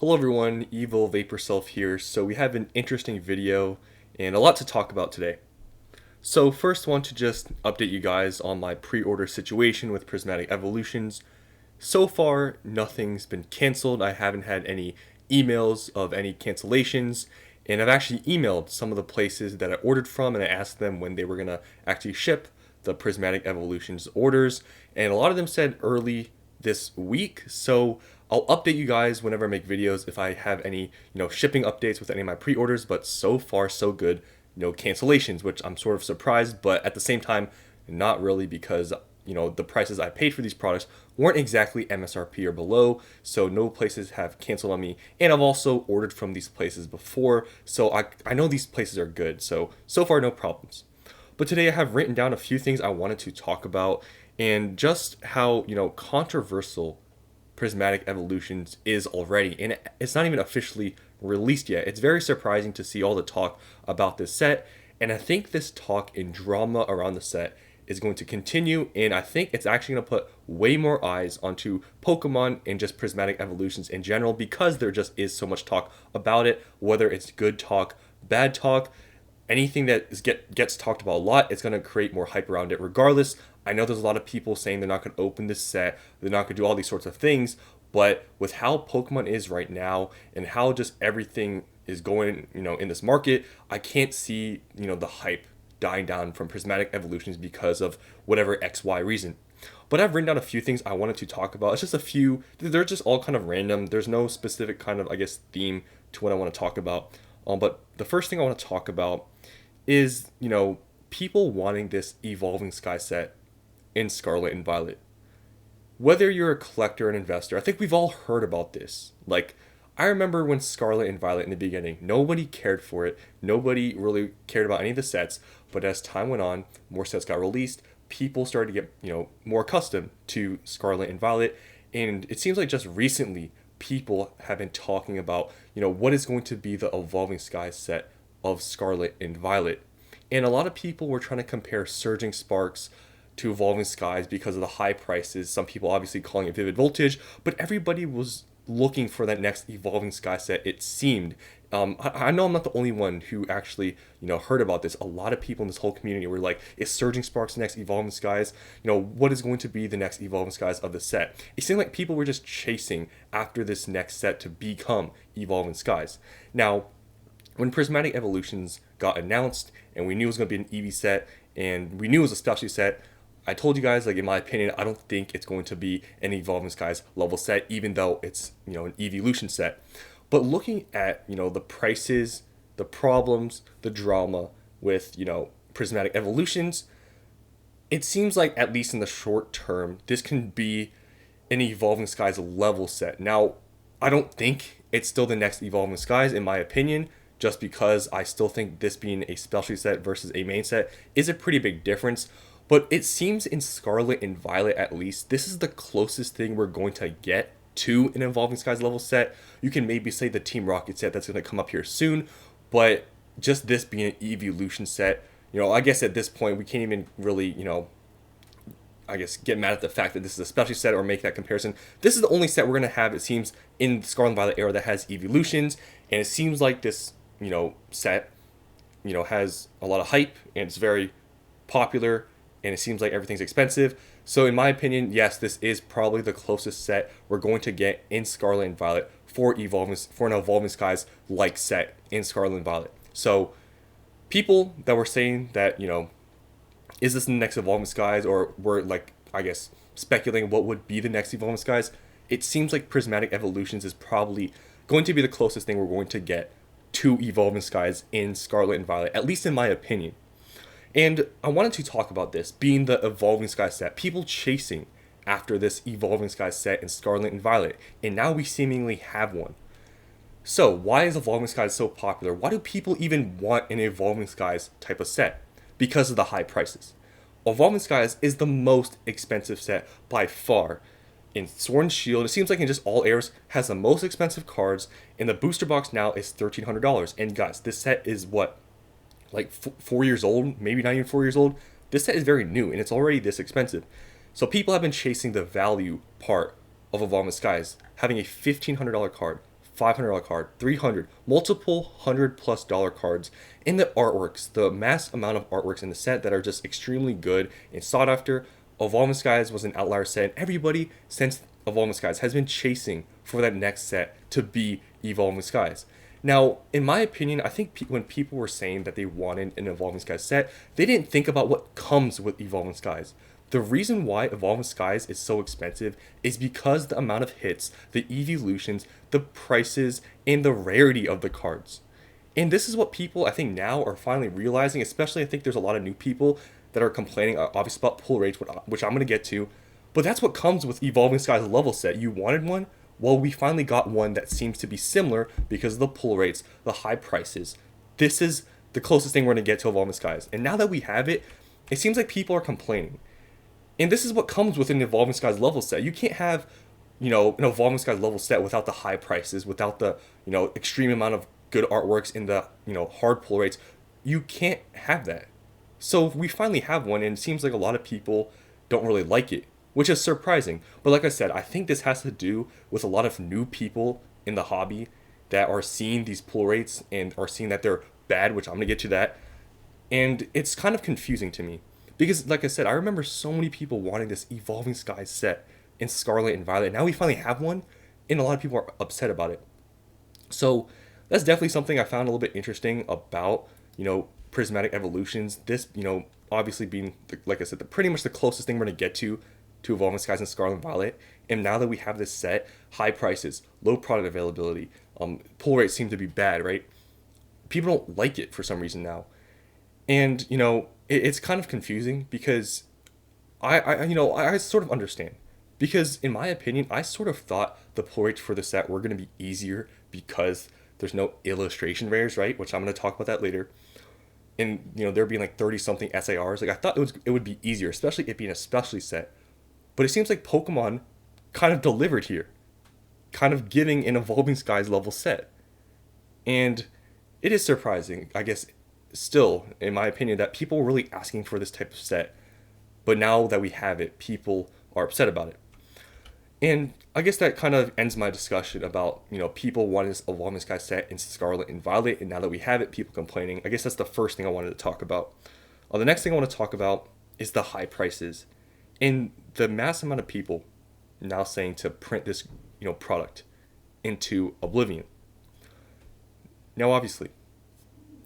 Hello everyone, Evil Vapor Self here. So we have an interesting video and a lot to talk about today. So first want to just update you guys on my pre-order situation with Prismatic Evolutions. So far, nothing's been canceled. I haven't had any emails of any cancellations, and I've actually emailed some of the places that I ordered from and I asked them when they were gonna actually ship the Prismatic Evolutions orders, and a lot of them said early this week. So I'll update you guys whenever I make videos if I have any, shipping updates with any of my pre-orders, but so far so good. No cancellations, which I'm sort of surprised, but at the same time, not really, because the prices I paid for these products weren't exactly MSRP or below, so no places have canceled on me. And I've also ordered from these places before, so I know these places are good. So far no problems. But today I have written down a few things I wanted to talk about, and just how controversial Prismatic Evolutions is already, and it's not even officially released yet. It's very surprising to see all the talk about this set, and I think this talk and drama around the set is going to continue, and I think it's actually going to put way more eyes onto Pokemon and just Prismatic Evolutions in general, because there just is so much talk about it, whether it's good talk, bad talk. Anything that gets talked about a lot, it's going to create more hype around it regardless. I know there's a lot of people saying they're not going to open this set, they're not going to do all these sorts of things, but with how Pokemon is right now and how just everything is going, in this market, I can't see, the hype dying down from Prismatic Evolutions because of whatever XY reason. But I've written down a few things I wanted to talk about. It's just a few, they're just all kind of random. There's no specific kind of, theme to what I want to talk about. But the first thing I want to talk about is, people wanting this Evolving Sky set in Scarlet and Violet. Whether you're a collector or an investor, I think we've all heard about this. Like, I remember when Scarlet and Violet in the beginning, nobody cared for it. Nobody really cared about any of the sets. But as time went on, more sets got released. People started to get, more accustomed to Scarlet and Violet. And it seems like just recently, people have been talking about, what is going to be the Evolving Skies set of Scarlet and Violet. And a lot of people were trying to compare Surging Sparks to Evolving Skies because of the high prices. Some people obviously calling it Vivid Voltage, but everybody was looking for that next Evolving Sky set, it seemed. I know I'm not the only one who actually, heard about this. A lot of people in this whole community were like, is Surging Sparks the next Evolving Skies? What is going to be the next Evolving Skies of the set? It seemed like people were just chasing after this next set to become Evolving Skies. Now, when Prismatic Evolutions got announced and we knew it was going to be an EV set and we knew it was a specialty set, I told you guys, in my opinion, I don't think it's going to be an Evolving Skies level set, even though it's, an evolution set. But looking at, the prices, the problems, the drama with, Prismatic Evolutions, it seems like, at least in the short term, this can be an Evolving Skies level set. Now, I don't think it's still the next Evolving Skies, in my opinion, just because I still think this being a specialty set versus a main set is a pretty big difference. But it seems in Scarlet and Violet, at least, this is the closest thing we're going to get to an Evolving Skies level set. You can maybe say the Team Rocket set that's going to come up here soon, but just this being an evolution set, I guess at this point we can't even really, get mad at the fact that this is a specialty set or make that comparison. This is the only set we're going to have, it seems, in the Scarlet and Violet era that has evolutions, and it seems like this, set, has a lot of hype and it's very popular. And it seems like everything's expensive. So in my opinion, yes, this is probably the closest set we're going to get in Scarlet and Violet for an Evolving Skies like set in Scarlet and Violet. So people that were saying that, is this the next Evolving Skies, or were speculating what would be the next Evolving Skies, it seems like Prismatic Evolutions is probably going to be the closest thing we're going to get to Evolving Skies in Scarlet and Violet, at least in my opinion. And I wanted to talk about this being the Evolving Skies set, people chasing after this Evolving Skies set in Scarlet and Violet, and now we seemingly have one. So why is Evolving Skies so popular? Why do people even want an Evolving Skies type of set? Because of the high prices. Evolving Skies is the most expensive set by far. In Sword and Shield, it seems like in just all eras, has the most expensive cards, and the booster box now is $1,300. And guys, this set is what? 4 years old, maybe not even 4 years old. This set is very new and it's already this expensive. So people have been chasing the value part of Evolving Skies, having a $1,500 card $500 card, 300, multiple $100+ cards, and the artworks, the mass amount of artworks in the set that are just extremely good and sought after. Evolving Skies was an outlier set. Everybody since Evolving Skies has been chasing for that next set to be Evolving Skies. Now, in my opinion, I think when people were saying that they wanted an Evolving Skies set, they didn't think about what comes with Evolving Skies. The reason why Evolving Skies is so expensive is because the amount of hits, the evolutions, the prices, and the rarity of the cards. And this is what people, I think, now are finally realizing, especially I think there's a lot of new people that are complaining, obviously, about pull rates, which I'm going to get to. But that's what comes with Evolving Skies level set. You wanted one? Well, we finally got one that seems to be similar because of the pull rates, the high prices. This is the closest thing we're going to get to Evolving Skies. And now that we have it, it seems like people are complaining. And this is what comes with an Evolving Skies level set. You can't have, an Evolving Skies level set without the high prices, without the, extreme amount of good artworks in the, hard pull rates. You can't have that. So we finally have one, and it seems like a lot of people don't really like it, which is surprising. But like I said, I think this has to do with a lot of new people in the hobby that are seeing these pull rates and are seeing that they're bad, which I'm going to get to that. And it's kind of confusing to me. Because, like I said, I remember so many people wanting this Evolving Skies set in Scarlet and Violet. Now we finally have one, and a lot of people are upset about it. So that's definitely something I found a little bit interesting about, Prismatic Evolutions. This, obviously being, like I said, pretty much the closest thing we're going to get to Evolving Skies and Scarlet and Violet. And now that we have this set, high prices, low product availability, pull rates seem to be bad, right? People don't like it for some reason now. And, it's kind of confusing because I sort of understand. Because in my opinion, I sort of thought the pull rates for the set were going to be easier because there's no illustration rares, right? Which I'm going to talk about that later. And, there being like 30 something SARs. Like I thought it would be easier, especially it being a specialty set. But it seems like Pokemon kind of delivered here. Kind of giving an Evolving Skies level set. And it is surprising, I guess, still, in my opinion, that people were really asking for this type of set. But now that we have it, people are upset about it. And I guess that kind of ends my discussion about, people wanting this Evolving Skies set in Scarlet and Violet. And now that we have it, people complaining. I guess that's the first thing I wanted to talk about. The next thing I want to talk about is the high prices. And the mass amount of people now saying to print this, product into Oblivion. Now, obviously,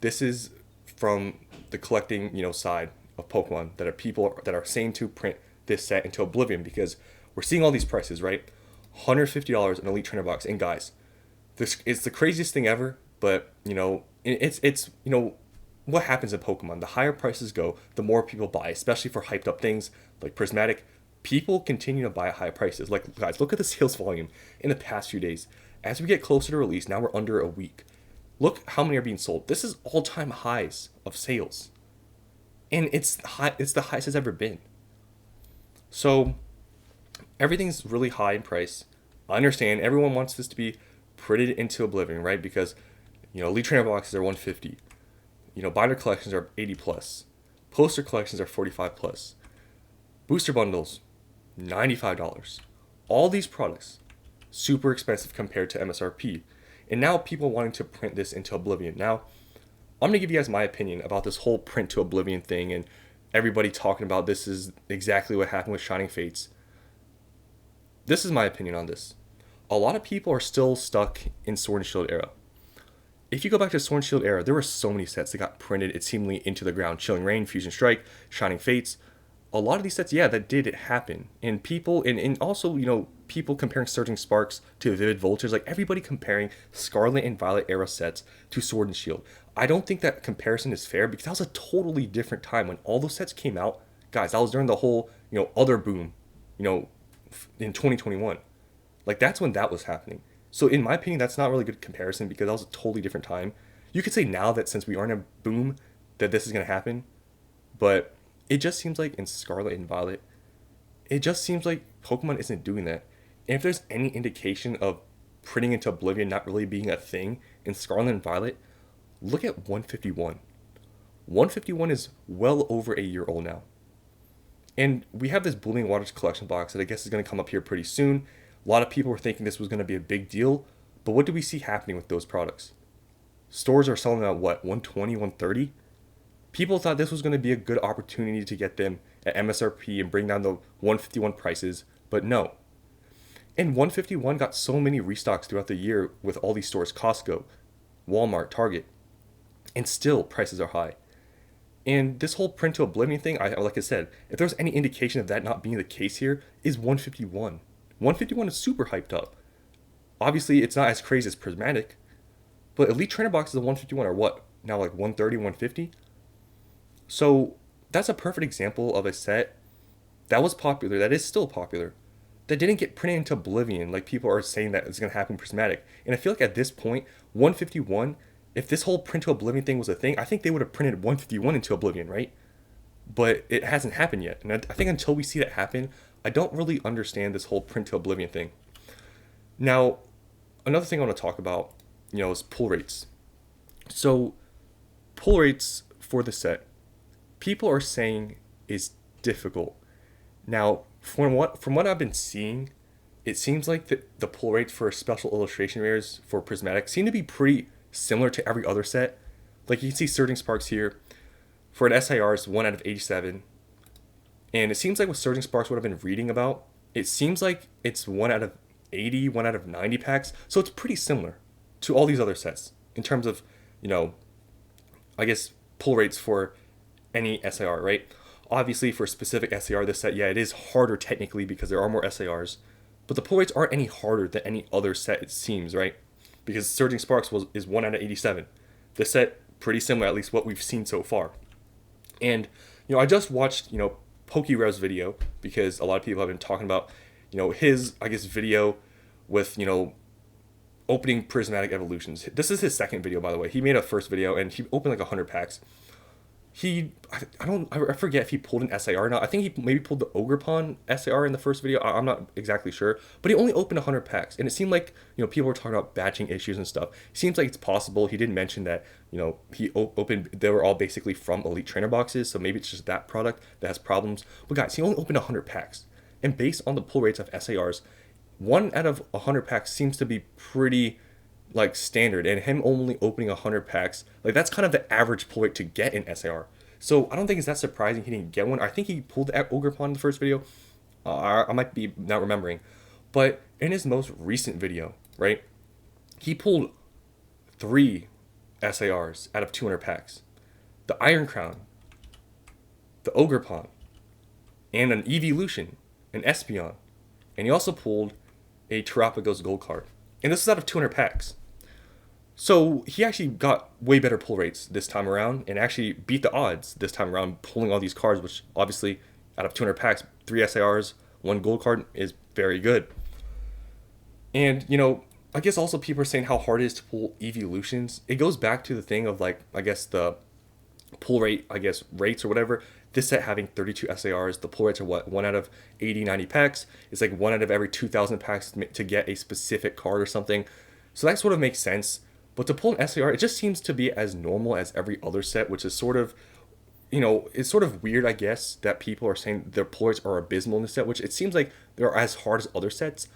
this is from the collecting, side of Pokemon that are people that are saying to print this set into Oblivion because we're seeing all these prices, right? $150 an Elite Trainer box. And guys, this is the craziest thing ever, but, it's what happens in Pokemon. The higher prices go, the more people buy, especially for hyped up things like Prismatic. People continue to buy at high prices. Like, guys, look at the sales volume in the past few days. As we get closer to release, now we're under a week. Look how many are being sold. This is all-time highs of sales. And it's the highest it's ever been. So everything's really high in price. I understand everyone wants this to be printed into Oblivion, right? Because, Elite Trainer boxes are $150. Binder collections are $80+. Poster collections are $45+. Booster bundles, $95. All these products, super expensive compared to MSRP. And now people wanting to print this into Oblivion. Now, I'm going to give you guys my opinion about this whole print to Oblivion thing and everybody talking about this is exactly what happened with Shining Fates. This is my opinion on this. A lot of people are still stuck in Sword and Shield era. If you go back to Sword and Shield era, there were so many sets that got printed, it seemingly into the ground. Chilling Reign, Fusion Strike, Shining Fates. A lot of these sets, yeah, that did happen. And people, and also, people comparing Surging Sparks to Vivid Voltage, like everybody comparing Scarlet and Violet era sets to Sword and Shield. I don't think that comparison is fair because that was a totally different time when all those sets came out. Guys, that was during the whole, other boom, in 2021. Like that's when that was happening. So in my opinion, that's not really a good comparison because that was a totally different time. You could say now that since we are in a boom, that this is going to happen. But it just seems like in Scarlet and Violet, it just seems like Pokemon isn't doing that. And if there's any indication of printing into Oblivion not really being a thing in Scarlet and Violet, look at 151. 151 is well over a year old now. And we have this Boiling Waters collection box that I guess is going to come up here pretty soon. A lot of people were thinking this was going to be a big deal, But what do we see happening with those products? Stores are selling at what, 120, 130? People thought this was going to be a good opportunity to get them at MSRP and bring down the 151 prices, but no. And 151 got so many restocks throughout the year with all these stores, Costco, Walmart, Target, and still prices are high. And this whole print to oblivion thing, like I said, if there's any indication of that not being the case here, is 151. 151 is super hyped up. Obviously, it's not as crazy as Prismatic, but Elite Trainer boxes of 151 are what? Now like 130, 150? So that's a perfect example of a set that was popular, that is still popular, that didn't get printed into oblivion like people are saying that it's going to happen in Prismatic. And I feel like at this point, 151, if this whole print to oblivion thing was a thing, I think they would have printed 151 into oblivion, right? But it hasn't happened yet. And I think until we see that happen, I don't really understand this whole print to oblivion thing. Now, another thing I want to talk about, is pull rates. So, pull rates for the set, people are saying is difficult. Now, from what I've been seeing, it seems like the pull rates for special illustration rares for Prismatic seem to be pretty similar to every other set. Like you can see Surging Sparks here. For an SIR, it's 1 out of 87. And it seems like with Surging Sparks, what I've been reading about, it seems like it's 1 out of 80, 1 out of 90 packs. So it's pretty similar to all these other sets in terms of, I guess, pull rates for any SIR, right? Obviously, for a specific SIR, this set, it is harder technically because there are more SIRs. But the pull rates aren't any harder than any other set, it seems, right? Because Surging Sparks is 1 out of 87. This set, pretty similar, at least what we've seen so far. And, I just watched, PokeRev's video because a lot of people have been talking about, his, I guess, video with, opening Prismatic Evolutions. This is his second video, by the way. He made a first video and he opened like 100 packs. I forget if he pulled an SIR or not. I think he maybe pulled the Ogerpon SIR in the first video. I'm not exactly sure. But he only opened 100 packs. And it seemed like, people were talking about batching issues and stuff. It seems like it's possible. He did mention that, he opened, they were all basically from Elite Trainer boxes. So maybe it's just that product that has problems. But guys, he only opened 100 packs. And based on the pull rates of SIRs, 1 out of 100 packs seems to be pretty standard, and him only opening 100 packs, that's kind of the average pull rate to get in SAR. So I don't think it's that surprising he didn't get one. I think he pulled Ogerpon in the first video. I might be not remembering, but in his most recent video, right, he pulled 3 SARs out of 200 packs: the Iron Crown, the Ogerpon, and an Evolution, an Espeon, and he also pulled a Terapagos Gold card. And this is out of 200 packs. So he actually got way better pull rates this time around and actually beat the odds this time around pulling all these cards, which obviously out of 200 packs, 3 SIRs, 1 gold card is very good. And, I guess also people are saying how hard it is to pull Evolutions. It goes back to the thing of I guess the pull rate, rates or whatever. This set having 32 SIRs, the pull rates are what, 1 out of 80, 90 packs. It's like 1 out of every 2,000 packs to get a specific card or something. So that sort of makes sense. But to pull an SIR, it just seems to be as normal as every other set, which is sort of, it's sort of weird, I guess, that people are saying their pull rates are abysmal in this set, which it seems like they're as hard as other sets.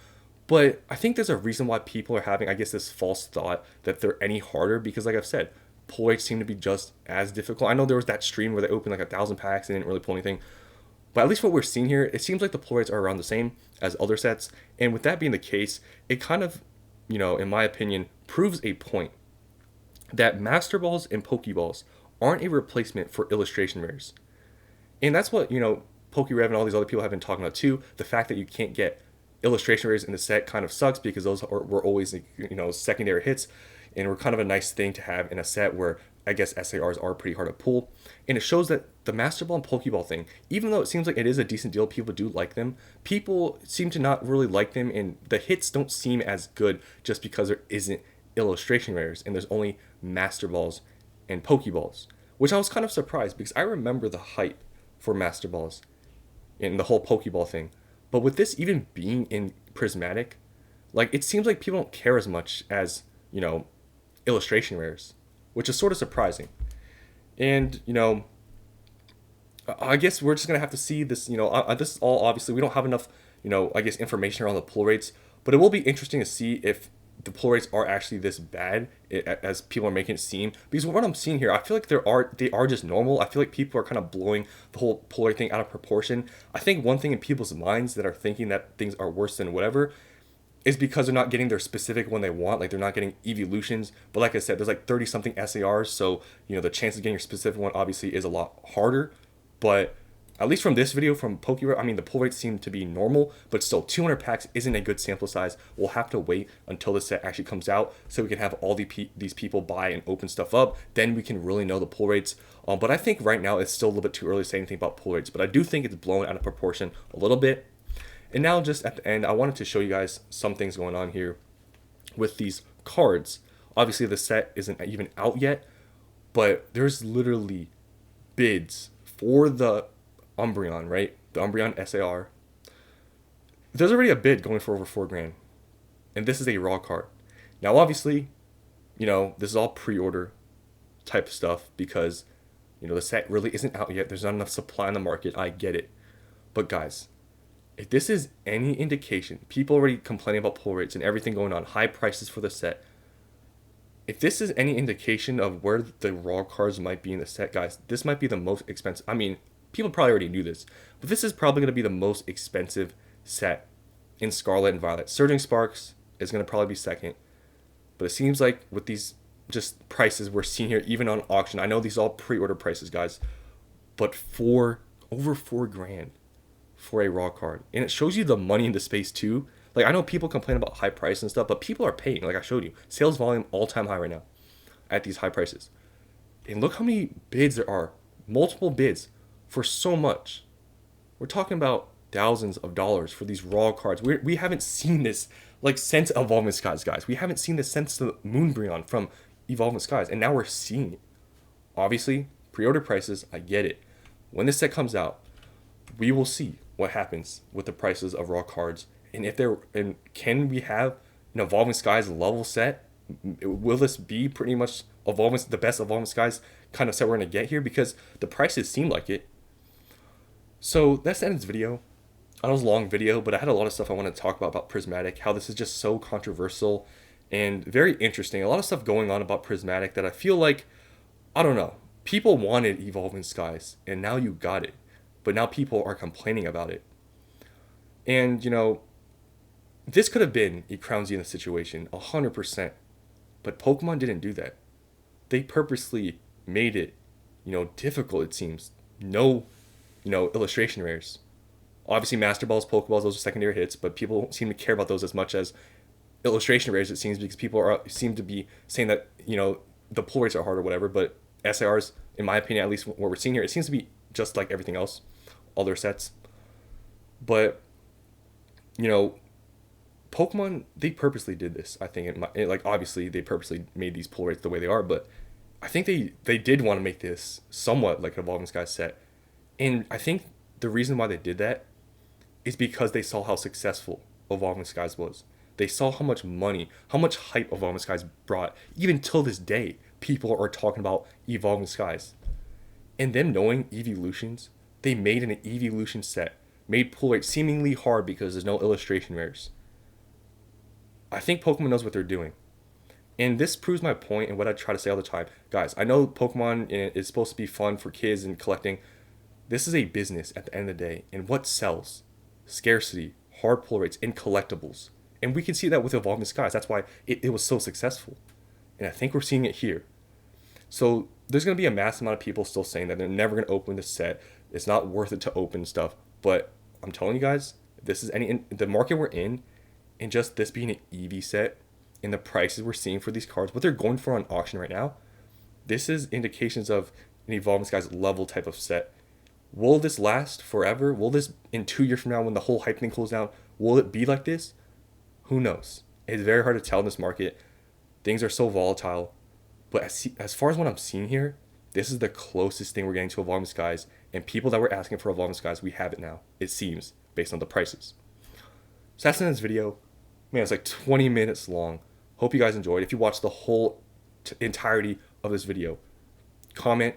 But I think there's a reason why people are having, I guess, this false thought that they're any harder because, like I've said, pull rates seem to be just as difficult. I know there was that stream where they opened 1,000 packs and didn't really pull anything. But at least what we're seeing here, it seems like the pull rates are around the same as other sets. And with that being the case, it kind of, in my opinion, proves a point that Master Balls and Pokeballs aren't a replacement for illustration rares. And that's what, PokeRev and all these other people have been talking about too. The fact that you can't get illustration rares in the set kind of sucks because those were always, secondary hits and were kind of a nice thing to have in a set where I guess SARs are pretty hard to pull. And it shows that the Master Ball and Pokeball thing, even though it seems like it is a decent deal, people do like them, people seem to not really like them, and the hits don't seem as good just because there isn't illustration rares and there's only Master Balls and Pokeballs, which I was kind of surprised because I remember the hype for Master Balls and the whole Pokeball thing. But with this even being in Prismatic, it seems like people don't care as much as, illustration rares, which is sort of surprising. And, I guess we're just going to have to see this, this is all obviously, we don't have enough, I guess information around the pull rates, but it will be interesting to see if the pull rates are actually this bad as people are making it seem. Because what I'm seeing here, I feel like they are just normal. I feel like people are kind of blowing the whole pull rate thing out of proportion. I think one thing in people's minds that are thinking that things are worse than whatever is because they're not getting their specific one they want. Like they're not getting evolutions. But like I said, there's like 30 something SARs, so the chance of getting your specific one obviously is a lot harder. But at least from this video from PokeRare, I mean, the pull rates seem to be normal, but still 200 packs isn't a good sample size. We'll have to wait until the set actually comes out so we can have all these people buy and open stuff up. Then we can really know the pull rates. But I think right now it's still a little bit too early to say anything about pull rates, but I do think it's blown out of proportion a little bit. And now just at the end, I wanted to show you guys some things going on here with these cards. Obviously the set isn't even out yet, but there's literally bids for the Umbreon, right? The Umbreon SAR. There's already a bid going for over $4,000. And this is a raw card. Now obviously, this is all pre-order type stuff because, the set really isn't out yet. There's not enough supply in the market. I get it. But guys, if this is any indication, people already complaining about pull rates and everything going on, high prices for the set. If this is any indication of where the raw cards might be in the set, guys, this might be the most expensive. I mean, people probably already knew this, but this is probably going to be the most expensive set in Scarlet and Violet. Surging Sparks is going to probably be second, but it seems like with these just prices we're seeing here, even on auction, I know these are all pre-order prices, guys, but for over $4,000 for a raw card, and it shows you the money in the space too. Like, I know people complain about high price and stuff, but people are paying. Like I showed you, sales volume all-time high right now at these high prices, and look how many bids there are, multiple bids for so much. We're talking about thousands of dollars for these raw cards. We haven't seen this like since Evolving Skies, guys. We haven't seen this since the Moonbreon from Evolving Skies, and now we're seeing it. Obviously, pre-order prices, I get it. When this set comes out, we will see what happens with the prices of raw cards, and can we have an Evolving Skies level set? Will this be pretty much the best Evolving Skies kind of set we're gonna get here? Because the prices seem like it. So that's the end of this video. I know it was a long video, but I had a lot of stuff I want to talk about Prismatic, how this is just so controversial and very interesting. A lot of stuff going on about Prismatic that I feel like, I don't know, people wanted Evolving Skies, and now you got it. But now people are complaining about it. And, this could have been a Crown Zenith situation, 100%. But Pokemon didn't do that. They purposely made it, difficult, it seems. No, illustration rares. Obviously, Master Balls, Pokeballs, those are secondary hits, but people don't seem to care about those as much as illustration rares, it seems, because people seem to be saying that, the pull rates are hard or whatever, but SARs, in my opinion, at least what we're seeing here, it seems to be just like everything else, all their sets. But, Pokemon, they purposely did this, I think. Obviously, they purposely made these pull rates the way they are, but I think they did want to make this somewhat like an Evolving Skies set. And I think the reason why they did that is because they saw how successful Evolving Skies was. They saw how much money, how much hype Evolving Skies brought. Even till this day, people are talking about Evolving Skies. And them knowing evolutions, they made an evolution set, made pull rates seemingly hard because there's no illustration rares. I think Pokemon knows what they're doing. And this proves my point and what I try to say all the time. Guys, I know Pokemon is supposed to be fun for kids and collecting. This is a business at the end of the day. And what sells? Scarcity, hard pull rates, and collectibles. And we can see that with Evolving Skies. That's why it was so successful. And I think we're seeing it here. So there's going to be a massive amount of people still saying that they're never going to open this set. It's not worth it to open stuff. But I'm telling you guys, this is the market we're in, and just this being an EV set, and the prices we're seeing for these cards, what they're going for on auction right now, this is indications of an Evolving Skies level type of set. Will this last forever? Will this, in 2 years from now, when the whole hype thing cools down, will it be like this? Who knows? It's very hard to tell in this market. Things are so volatile. But as far as what I'm seeing here, this is the closest thing we're getting to Evolving Skies. And people that were asking for Evolving Skies, we have it now, it seems, based on the prices. So that's the end of this video. Man, it's like 20 minutes long. Hope you guys enjoyed. If you watched the whole entirety of this video, comment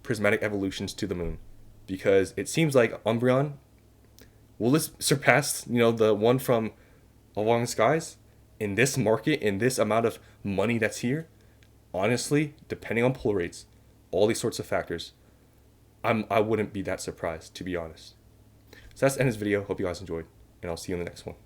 Prismatic Evolutions to the moon. Because it seems like Umbreon, will this surpass, the one from Evolving Skies? in this market, in this amount of money that's here, honestly, depending on pull rates, all these sorts of factors, I wouldn't be that surprised, to be honest. So that's the end of this video. Hope you guys enjoyed, and I'll see you in the next one.